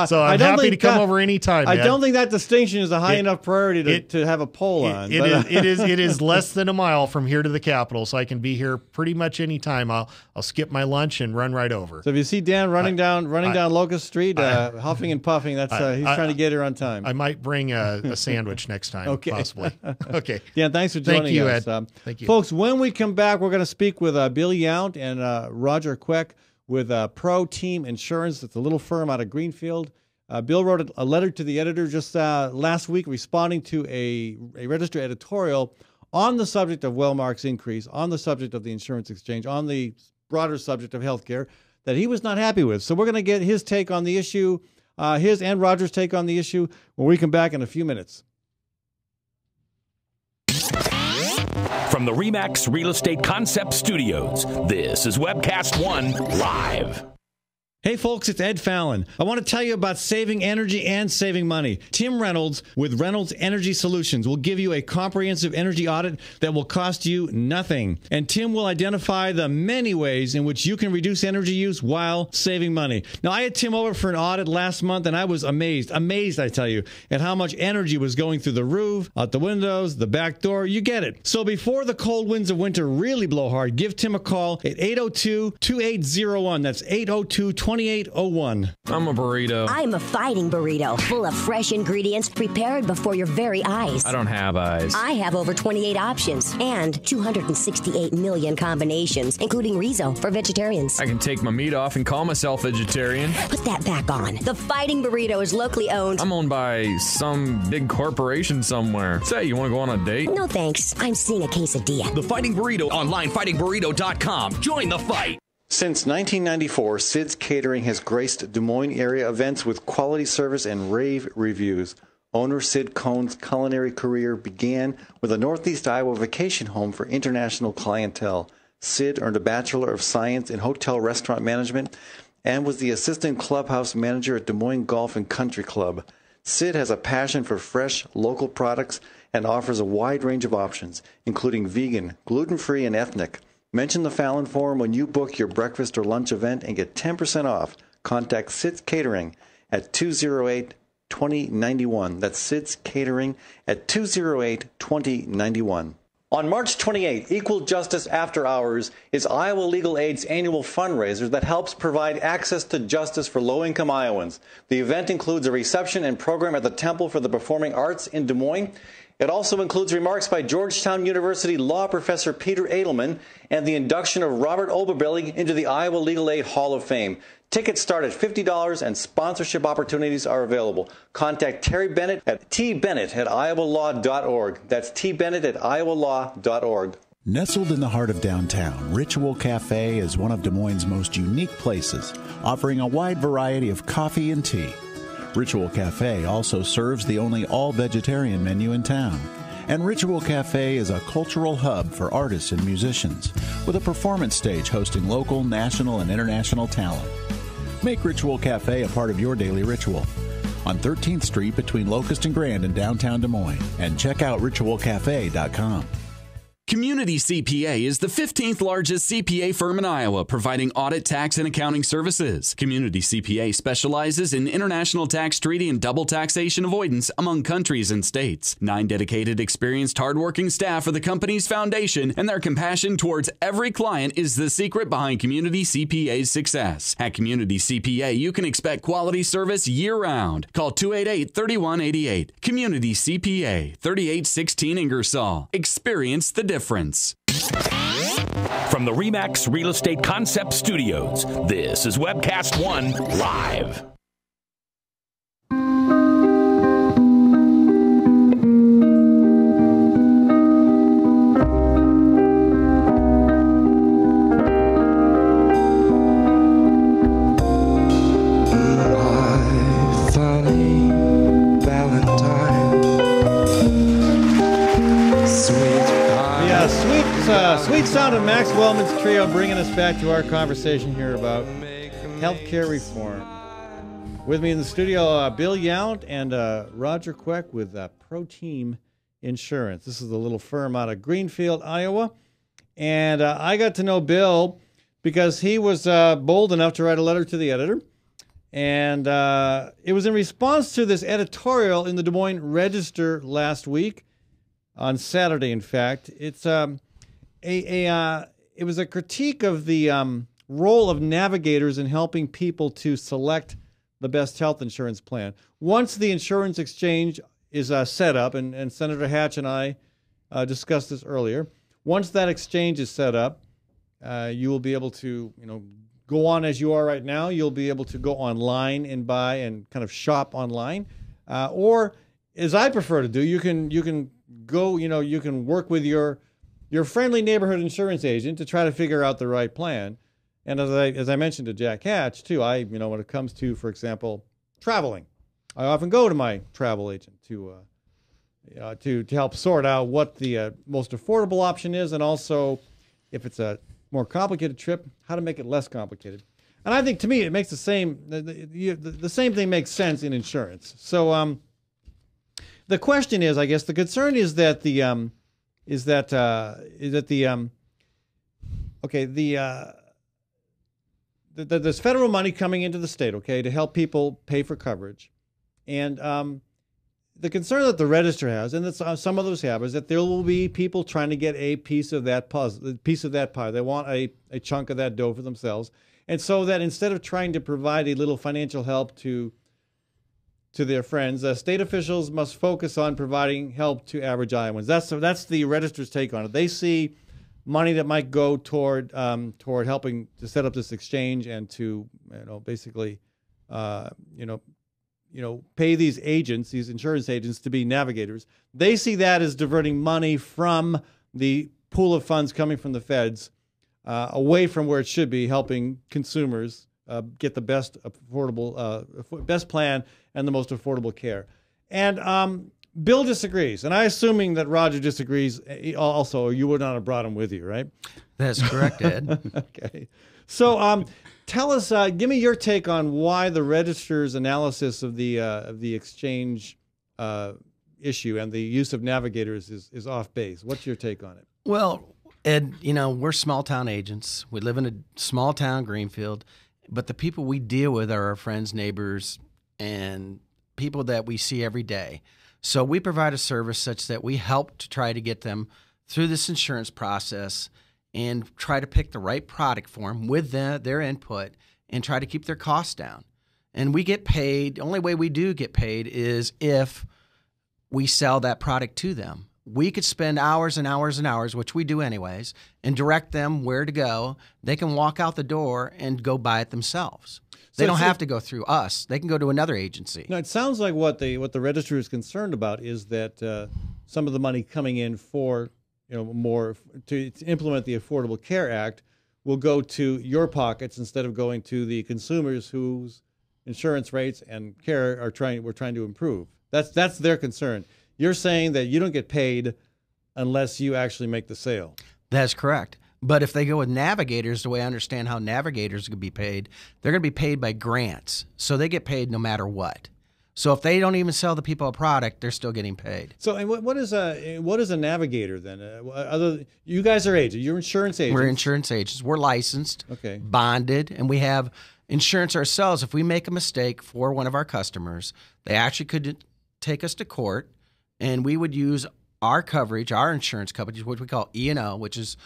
so I'm happy to come over anytime. I don't think that distinction is a high enough priority to have a poll on. It is less than a mile from here to the Capitol, so I can be here pretty much anytime. I'll skip my lunch and run right over. So if you see Dan running down Locust Street, huffing and puffing, that's he's trying to get here on time. I might bring a sandwich next time. Okay. Possibly. Okay. Yeah, thanks for joining us. Thank you, Ed. Thank you. Folks, when we come back, we're going to speak with Bill Yount and Roger Queck with Pro Team Insurance. It's a little firm out of Greenfield. Bill wrote a letter to the editor just last week responding to a Register editorial on the subject of Wellmark's increase, on the subject of the insurance exchange, on the broader subject of healthcare that he was not happy with. So we're going to get his take on the issue, his and Roger's take on the issue when we come back in a few minutes. From the RE/MAX Real Estate Concept Studios, this is Webcast One Live. Hey folks, it's Ed Fallon. I want to tell you about saving energy and saving money. Tim Reynolds with Reynolds Energy Solutions will give you a comprehensive energy audit that will cost you nothing. And Tim will identify the many ways in which you can reduce energy use while saving money. Now, I had Tim over for an audit last month, and I was amazed, I tell you, at how much energy was going through the roof, out the windows, the back door. You get it. So before the cold winds of winter really blow hard, give Tim a call at 802-2801. That's 802-2801. I'm a burrito. I'm a fighting burrito, full of fresh ingredients prepared before your very eyes. I don't have eyes. I have over 28 options and 268 million combinations, including Rizzo for vegetarians. I can take my meat off and call myself vegetarian. Put that back on. The Fighting Burrito is locally owned. I'm owned by some big corporation somewhere. Say, you want to go on a date? No thanks. I'm seeing a quesadilla. The Fighting Burrito online, fightingburrito.com. Join the fight. Since 1994, Sid's Catering has graced Des Moines area events with quality service and rave reviews. Owner Sid Cohn's culinary career began with a Northeast Iowa vacation home for international clientele. Sid earned a Bachelor of Science in Hotel Restaurant Management and was the assistant clubhouse manager at Des Moines Golf and Country Club. Sid has a passion for fresh, local products and offers a wide range of options, including vegan, gluten-free, and ethnic. Mention the Fallon Forum when you book your breakfast or lunch event and get 10% off. Contact Sid's Catering at 208-2091. That's Sid's Catering at 208-2091. On March 28th, Equal Justice After Hours is Iowa Legal Aid's annual fundraiser that helps provide access to justice for low-income Iowans. The event includes a reception and program at the Temple for the Performing Arts in Des Moines. It also includes remarks by Georgetown University law professor Peter Edelman and the induction of Robert Oberbelly into the Iowa Legal Aid Hall of Fame. Tickets start at $50 and sponsorship opportunities are available. Contact Terry Bennett at tbennett@iowalaw.org. That's tbennett@iowalaw.org. Nestled in the heart of downtown, Ritual Cafe is one of Des Moines' most unique places, offering a wide variety of coffee and tea. Ritual Cafe also serves the only all-vegetarian menu in town. And Ritual Cafe is a cultural hub for artists and musicians, with a performance stage hosting local, national, and international talent. Make Ritual Cafe a part of your daily ritual. On 13th Street between Locust and Grand in downtown Des Moines. And check out ritualcafe.com. Community CPA is the 15th largest CPA firm in Iowa, providing audit, tax, and accounting services. Community CPA specializes in international tax treaty and double taxation avoidance among countries and states. 9 dedicated, experienced, hardworking staff are the company's foundation, and their compassion towards every client is the secret behind Community CPA's success. At Community CPA, you can expect quality service year-round. Call 288-3188. Community CPA, 3816 Ingersoll. Experience the difference. From the RE/MAX Real Estate Concept Studios, this is Webcast One Live. Sweet sound of Max Wellman's trio bringing us back to our conversation here about healthcare reform. With me in the studio, Bill Yount and Roger Queck with Pro Team Insurance. This is a little firm out of Greenfield, Iowa. And I got to know Bill because he was bold enough to write a letter to the editor. And it was in response to this editorial in the Des Moines Register last week, on Saturday, in fact. It's it was a critique of the role of navigators in helping people to select the best health insurance plan. Once the insurance exchange is set up, and Senator Hatch and I discussed this earlier, once that exchange is set up, you will be able to, go on as you are right now. You'll be able to go online and buy and kind of shop online, or as I prefer to do, you can go, you can work with your friendly neighborhood insurance agent to try to figure out the right plan. And as I mentioned to Jack Hatch too, when it comes to, for example, traveling, I often go to my travel agent to help sort out what the most affordable option is, and also if it's a more complicated trip, how to make it less complicated. And I think, to me, it makes the same thing makes sense in insurance. So the question is, I guess the concern is that there's federal money coming into the state, okay, to help people pay for coverage. And the concern that the Register has, and that some others have, is that there will be people trying to get a piece of that puzzle, a piece of that pie. They want a chunk of that dough for themselves. And so that instead of trying to provide a little financial help to their friends, state officials must focus on providing help to average Iowans. That's the Register's take on it. They see money that might go toward helping to set up this exchange and to basically pay these agents, these insurance agents, to be navigators. They see that as diverting money from the pool of funds coming from the feds away from where it should be, helping consumers get the best best plan and the most affordable care. And Bill disagrees, and I'm assuming that Roger disagrees also, or you would not have brought him with you, right? That's correct, Ed. Okay. So tell us, give me your take on why the Register's analysis of the exchange issue and the use of navigators is off base. What's your take on it? Well, Ed, we're small town agents. We live in a small town, Greenfield, but the people we deal with are our friends, neighbors, and people that we see every day. So we provide a service such that we help to try to get them through this insurance process and try to pick the right product for them with their input and try to keep their costs down. And we get paid. The only way we do get paid is if we sell that product to them. We could spend hours and hours and hours, which we do anyways, and direct them where to go. They can walk out the door and go buy it themselves. They don't have to go through us. They can go to another agency. Now, it sounds like what the Register is concerned about is that some of the money coming in for more to implement the Affordable Care Act will go to your pockets instead of going to the consumers whose insurance rates and care we're trying to improve. That's their concern. You're saying that you don't get paid unless you actually make the sale. That's correct. But if they go with navigators, the way I understand how navigators could be paid, they're going to be paid by grants. So they get paid no matter what. So if they don't even sell the people a product, they're still getting paid. So, and what is a navigator then? You guys are agents. You're insurance agents. We're insurance agents. We're licensed, okay, bonded, and we have insurance ourselves. If we make a mistake for one of our customers, they actually could take us to court, and we would use our coverage, our insurance coverage, what we call E&O, which is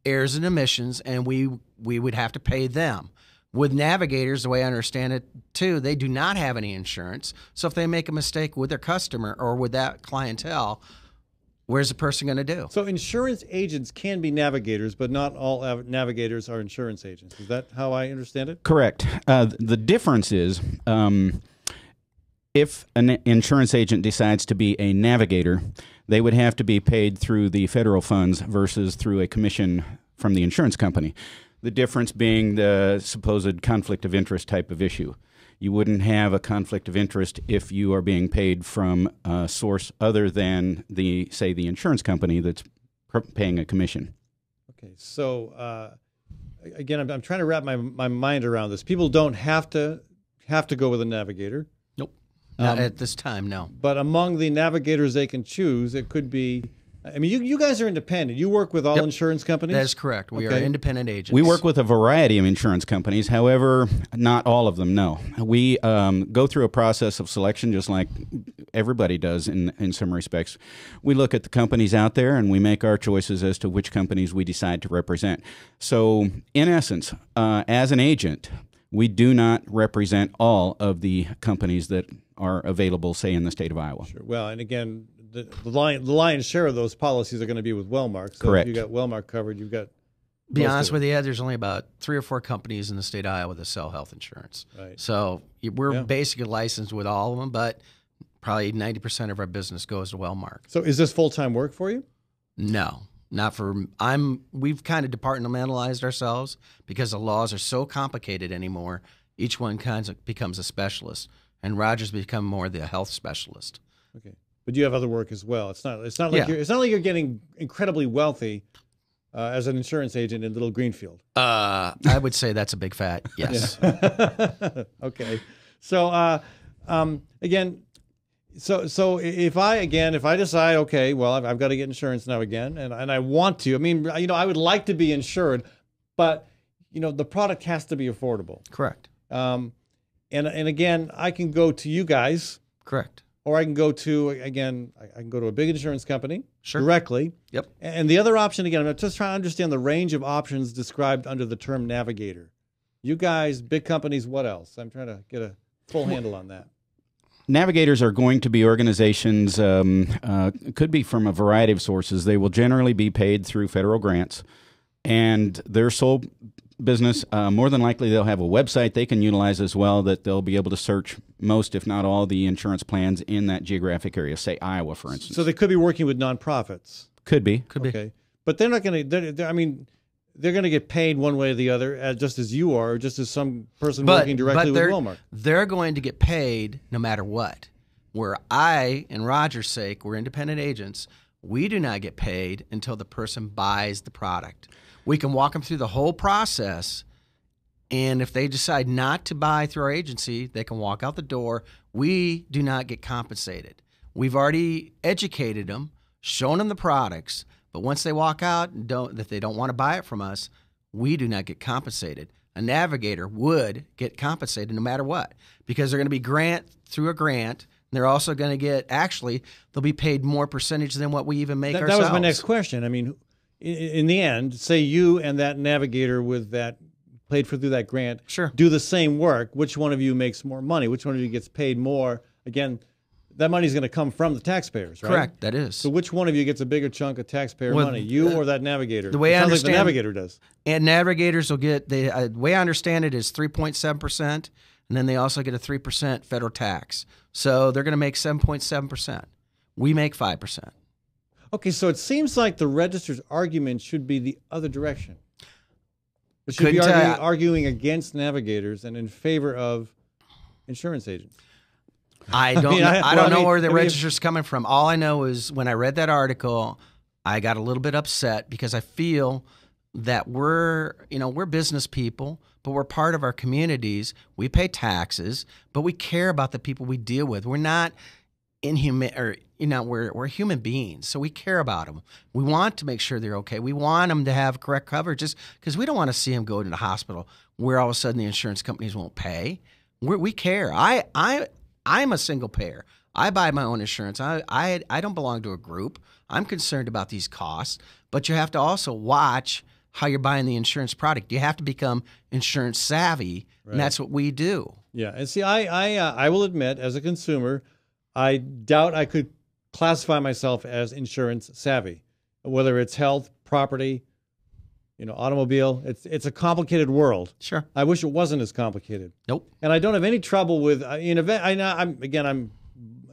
errors and omissions, and we would have to pay them. With navigators, the way I understand it, too, they do not have any insurance. So if they make a mistake with their customer or with that clientele, where's the person going to do? So insurance agents can be navigators, but not all navigators are insurance agents. Is that how I understand it? Correct. The difference is if an insurance agent decides to be a navigator, they would have to be paid through the federal funds versus through a commission from the insurance company. The difference being the supposed conflict of interest type of issue. You wouldn't have a conflict of interest if you are being paid from a source other than the insurance company that's paying a commission. Okay, so again, I'm trying to wrap my mind around this. People don't have to go with a navigator. Nope. Not at this time, no. But among the navigators they can choose, it could be. I mean, you guys are independent. You work with all insurance companies? That is correct. We are independent agents. We work with a variety of insurance companies. However, not all of them, no. We go through a process of selection just like everybody does in some respects. We look at the companies out there and we make our choices as to which companies we decide to represent. So, in essence, as an agent, we do not represent all of the companies that are available, say, in the state of Iowa. Sure. Well, and again, the lion's share of those policies are going to be with Wellmark. So Correct. if you got Wellmark covered, you've got. Be honest with you, Ed, there's only about 3 or 4 companies in the state of Iowa that sell health insurance. Right. So we're basically licensed with all of them, but probably 90% of our business goes to Wellmark. So is this full-time work for you? No, not for. We've kind of departmentalized ourselves because the laws are so complicated anymore. Each one kind of becomes a specialist, and Roger's become more the health specialist. Okay. But you have other work as well. It's not like you're getting incredibly wealthy as an insurance agent in Little Greenfield. I would say that's a big fat yes. Okay. So again, so if I decide, okay, well, I've got to get insurance now again, and I want to. I mean, I would like to be insured, but the product has to be affordable. Correct. And again, I can go to you guys. Correct. Or I can go to, again, I can go to a big insurance company directly. Yep. And the other option, again, I'm just trying to understand the range of options described under the term navigator. You guys, big companies, what else? I'm trying to get a full handle on that. Navigators are going to be organizations, could be from a variety of sources. They will generally be paid through federal grants, and their sole business, more than likely they'll have a website they can utilize as well that they'll be able to search most, if not all, the insurance plans in that geographic area, say Iowa, for instance. So they could be working with nonprofits. Could be. Okay. But they're not going to, they're going to get paid one way or the other, just as you are, just as some person working directly with Walmart. They're going to get paid no matter what. Where I and Roger's sake, we're independent agents, we do not get paid until the person buys the product. We can walk them through the whole process, and if they decide not to buy through our agency, they can walk out the door. We do not get compensated. We've already educated them, shown them the products, but once they walk out and if they don't want to buy it from us, we do not get compensated. A navigator would get compensated no matter what, because they're going to be through a grant. And they're also going to get, they'll be paid more percentage than what we even make ourselves. That was my next question. I mean, in the end, say you and that navigator with that paid through that grant do the same work. Which one of you makes more money? Which one of you gets paid more? Again, that money is going to come from the taxpayers, right? Correct, that is. So which one of you gets a bigger chunk of taxpayer money, you or that navigator? The way I understand, like the navigator does. And navigators will get, the way I understand it is 3.7%, and then they also get a 3% federal tax. So they're going to make 7.7%. We make 5%. Okay, so it seems like the registrar's argument should be the other direction. It should be arguing against navigators and in favor of insurance agents. I don't know where the register's coming from. All I know is when I read that article, I got a little bit upset because I feel that we're business people, but we're part of our communities. We pay taxes, but we care about the people we deal with. We're not we're human beings, so we care about them. We want to make sure they're okay. We want them to have correct coverage, just because we don't want to see them go to the hospital where all of a sudden the insurance companies won't pay. We care. I'm a single payer. I buy my own insurance. I don't belong to a group. I'm concerned about these costs, but you have to also watch how you're buying the insurance product. You have to become insurance savvy, and that's what we do. Yeah, and see, I will admit, as a consumer, I doubt I could classify myself as insurance savvy, whether it's health, property, automobile. It's a complicated world. Sure. I wish it wasn't as complicated. Nope. And I don't have any trouble with I'm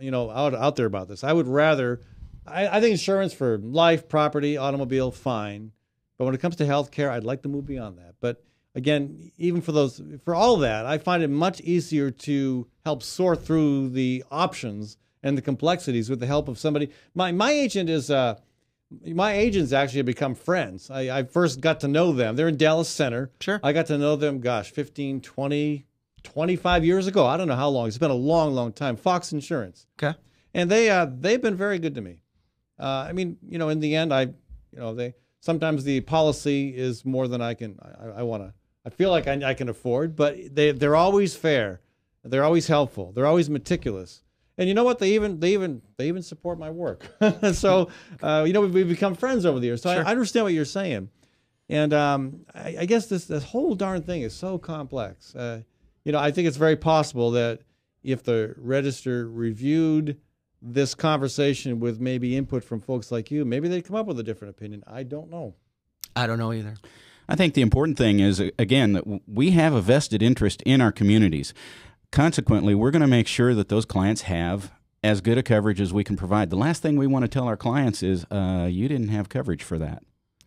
out there about this. I would rather, I think insurance for life, property, automobile, fine. But when it comes to health care, I'd like to move beyond that. But again, even for all that, I find it much easier to help sort through the options and the complexities with the help of somebody. My agents actually have become friends. I first got to know them. They're in Dallas Center. Sure. I got to know them, 15, 20 25 years ago. I don't know how long. It's been a long, long time. Fox Insurance. Okay. And they've been very good to me. I mean, in the end, sometimes the policy is more than I feel like I can afford, but they're always fair. They're always helpful. They're always meticulous. And you know what? They even support my work. So, we've become friends over the years. So sure. I understand what you're saying. And I guess this whole darn thing is so complex. I think it's very possible that if the Register reviewed this conversation with maybe input from folks like you, maybe they'd come up with a different opinion. I don't know. I don't know either. I think the important thing is, again, that we have a vested interest in our communities. Consequently, we're going to make sure that those clients have as good a coverage as we can provide. The last thing we want to tell our clients is, you didn't have coverage for that.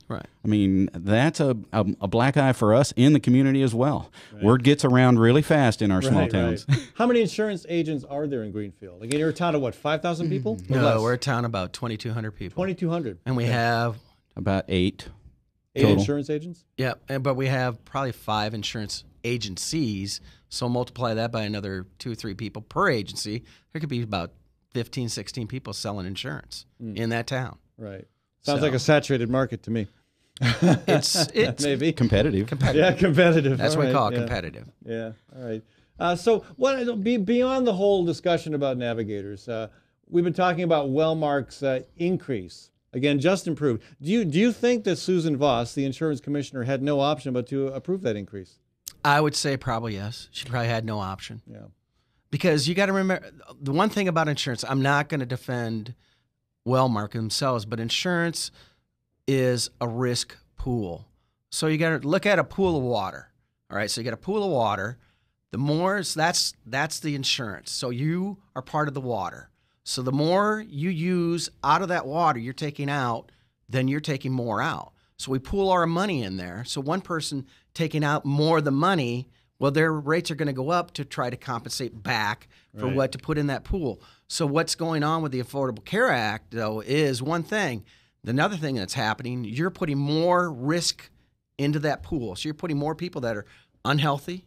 Right. I mean, that's a black eye for us in the community as well. Right. Word gets around really fast in our small towns. Right. How many insurance agents are there in Greenfield? Again, you're a town of what, 5,000 people? No, we're a town of about 2,200 people. 2,200. And we have about 8 total. Insurance agents? Yeah, but we have probably 5 insurance agencies. So multiply that by another 2 or 3 people per agency. There could be about 15, 16 people selling insurance in that town. Right. Sounds like a saturated market to me. It's maybe competitive. Yeah, competitive. That's what we call it, competitive. Yeah. All right. So beyond the whole discussion about navigators, we've been talking about Wellmark's increase. Again, just improved. Do you think that Susan Voss, the insurance commissioner, had no option but to approve that increase? I would say probably yes. She probably had no option. Yeah. Because you got to remember, the one thing about insurance, I'm not going to defend Wellmark themselves, but insurance is a risk pool. So you got to look at a pool of water. All right, so you got a pool of water. The more, that's the insurance. So you are part of the water. So the more you use out of that water you're taking out, then you're taking more out. So we pool our money in there. So one person taking out more of the money, well, their rates are going to go up to try to compensate back for what to put in that pool. So what's going on with the Affordable Care Act, though, is one thing. Another thing that's happening, you're putting more risk into that pool. So you're putting more people that are unhealthy.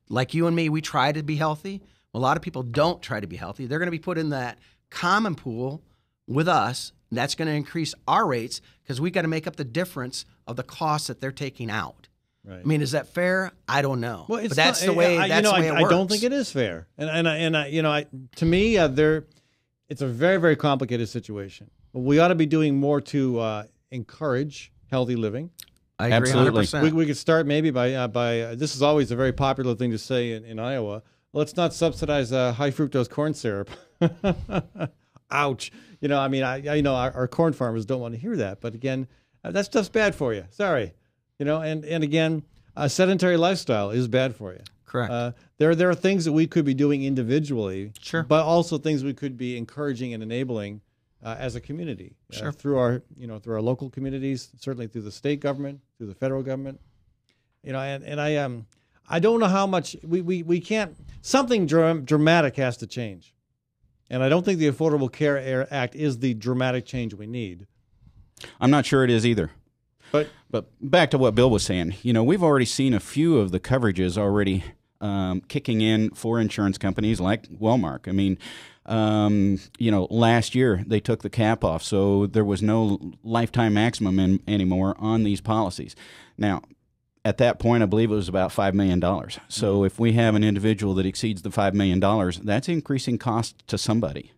Like you and me, we try to be healthy. A lot of people don't try to be healthy. They're going to be put in that common pool with us. And that's going to increase our rates because we got to make up the difference of the costs that they're taking out. Right. I mean, is that fair? I don't know. Well, but that's the way. That's the way it works. I don't think it is fair. To me, it's a very, very complicated situation. We ought to be doing more to encourage healthy living. I agree 100%. We could start maybe by this is always a very popular thing to say in Iowa. Let's not subsidize high fructose corn syrup. Ouch. I know our corn farmers don't want to hear that, but again, that stuff's bad for you. Sorry. And again, a sedentary lifestyle is bad for you. Correct. There are things that we could be doing individually, sure, but also things we could be encouraging and enabling as a community, sure, through our local communities, certainly through the state government, through the federal government. I don't know how much we can't. Something dramatic has to change, and I don't think the Affordable Care Act is the dramatic change we need. I'm not sure it is either. But back to what Bill was saying, we've already seen a few of the coverages already kicking in for insurance companies like Wellmark. I mean, last year they took the cap off, so there was no lifetime maximum anymore on these policies. Now, at that point, I believe it was about $5 million. So if we have an individual that exceeds the $5 million, that's increasing cost to somebody.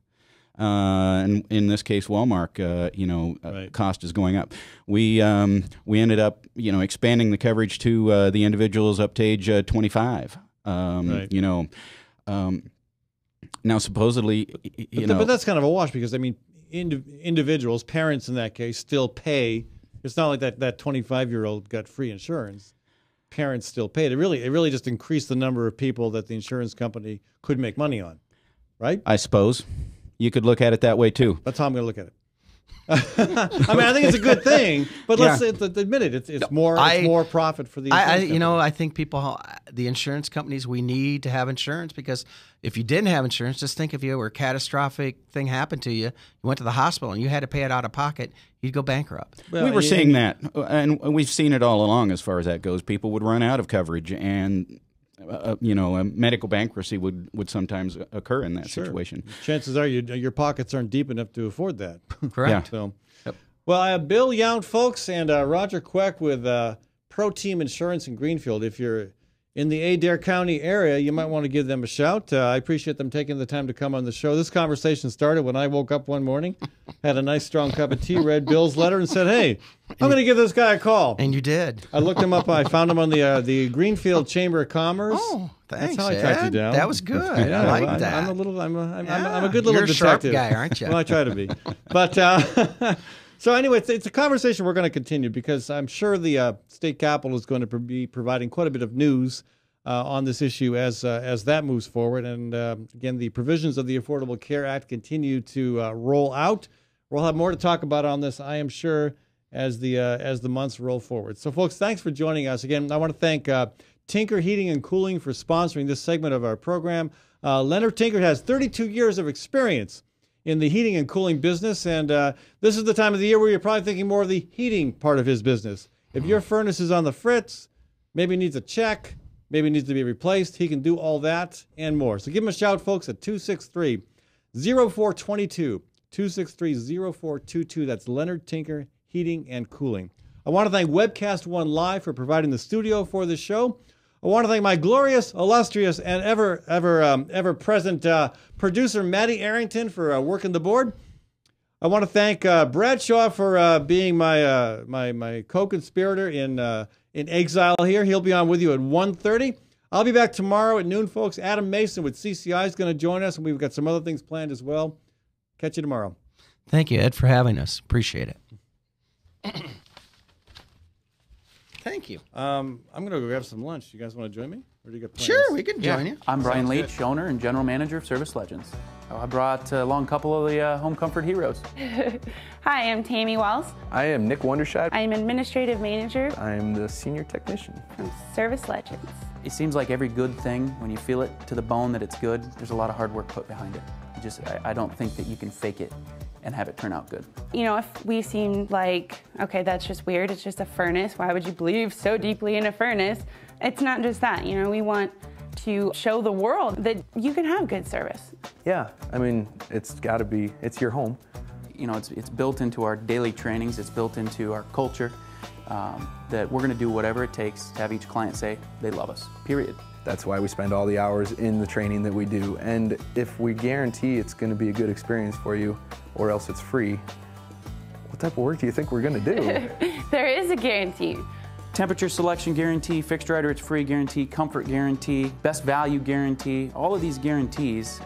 And in this case, Wellmark, cost is going up. We ended up, expanding the coverage to the individuals up to age 25. Now supposedly, but that's kind of a wash because individuals, parents in that case, still pay. It's not like that 25-year-old got free insurance. Parents still paid. It really just increased the number of people that the insurance company could make money on, right? I suppose. You could look at it that way, too. That's how I'm going to look at it. I think it's a good thing, but let's admit it. It's more profit for the insurance company. I think the insurance companies, we need to have insurance because if you didn't have insurance, just think if you were a catastrophic thing happened to you, you went to the hospital and you had to pay it out of pocket, you'd go bankrupt. Well, we were seeing that, and we've seen it all along as far as that goes. People would run out of coverage, and a medical bankruptcy would sometimes occur in that situation. Chances are your pockets aren't deep enough to afford that. Correct. Yeah. So, well, I have Bill Yount, folks, and Roger Queck with Pro Team Insurance in Greenfield. If you're in the Adair County area, you might want to give them a shout. I appreciate them taking the time to come on the show. This conversation started when I woke up one morning, had a nice strong cup of tea, read Bill's letter, and said, hey, I'm going to give this guy a call. And you did. I looked him up. I found him on the Greenfield Chamber of Commerce. Oh, thanks, That's how I tracked you down. That was good. Yeah, I like that. I'm a good little You're detective. a sharp guy, aren't you? Well, I try to be. But so anyway, it's a conversation we're going to continue because I'm sure the state capitol is going to be providing quite a bit of news on this issue as that moves forward. And again, the provisions of the Affordable Care Act continue to roll out. We'll have more to talk about on this, I am sure, as the months roll forward. So, folks, thanks for joining us. Again, I want to thank Tinker Heating and Cooling for sponsoring this segment of our program. Leonard Tinker has 32 years of experience in the heating and cooling business, and this is the time of the year where you're probably thinking more of the heating part of his business. If your furnace is on the fritz, maybe needs a check, maybe needs to be replaced, he can do all that and more. So give him a shout, folks, at 263-0422, 263-0422. That's Leonard Tinker Heating and Cooling. I want to thank Webcast One Live for providing the studio for this show. I want to thank my glorious, illustrious, and ever present producer Maddie Arrington for working the board. I want to thank Bradshaw for being my co-conspirator in exile here. He'll be on with you at 1:30. I'll be back tomorrow at noon, folks. Adam Mason with CCI is going to join us, and we've got some other things planned as well. Catch you tomorrow. Thank you, Ed, for having us. Appreciate it. Thank you. I'm going to go grab some lunch. You guys want to join me? Or do you get plans? Sure, we can join you. I'm Brian Sounds Leach, owner and general manager of Service Legends. I brought along a couple of the home comfort heroes. Hi, I'm Tammy Wells. I am Nick Wondershide. I'm administrative manager I am the senior technician from Service Legends. It seems like every good thing, when you feel it to the bone that it's good, there's a lot of hard work put behind it. I don't think that you can fake it and have it turn out good. You know, if we seem like, okay, that's just weird, it's just a furnace, why would you believe so deeply in a furnace? It's not just that, you know, we want to show the world that you can have good service. Yeah, I mean, it's got to be, it's your home. You know, it's built into our daily trainings, it's built into our culture, that we're going to do whatever it takes to have each client say they love us, period. That's why we spend all the hours in the training that we do. And if we guarantee it's going to be a good experience for you, or else it's free, what type of work do you think we're going to do? There is a guarantee. Temperature selection guarantee, fixed rider it's free guarantee, comfort guarantee, best value guarantee, all of these guarantees